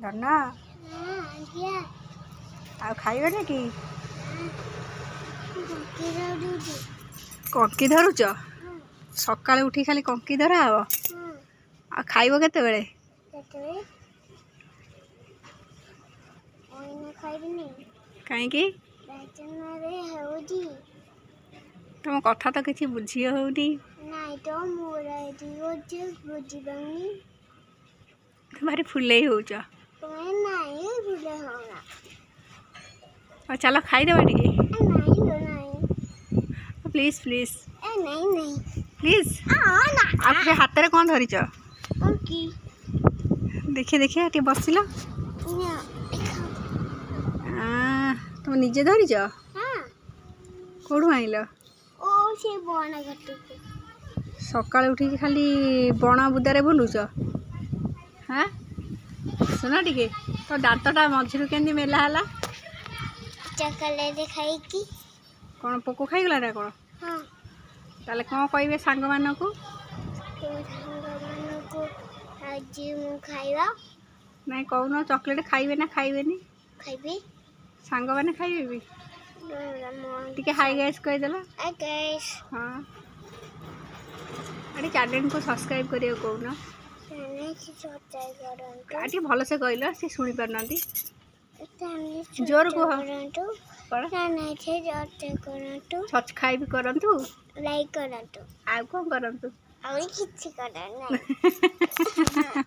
धन्ना आ खाइबे कि कंकी धरुच सकाଳେ उठी खाली कंकी धरा हब आ खाइब केतेबेले कहीं तुम कथा तो किसी बुझी होनी भारी फुले होच चलो खाईदेवा टे प्लीज प्लीज प्लीज आप हाथ में कौन धरीच देखिए देखिए टे बसिल तुम निजे धरीच कौटू आइल सकाଳେ उठी खाली बण बुदारे बुलुच हाँ सुन टे तो दाँतटा मझिरू केमती मेला है चॉकलेट खाई कौन पोक खाईगला ना कौन ताले कौन कहे सांग मानक नहीं कौन चॉकलेट खाइबे ना खाइबेनी खाइबे सांग मैंने खाइबे भी टिके हाई गाइस कहीदेला हाँ अरे चैनल को सब्सक्राइब करियो कौन आटी भल से कहल सी शुणी पारना जोर कह सब्सक्राइब करंतु लाइक करंतु आ कौन करंतु किछि करना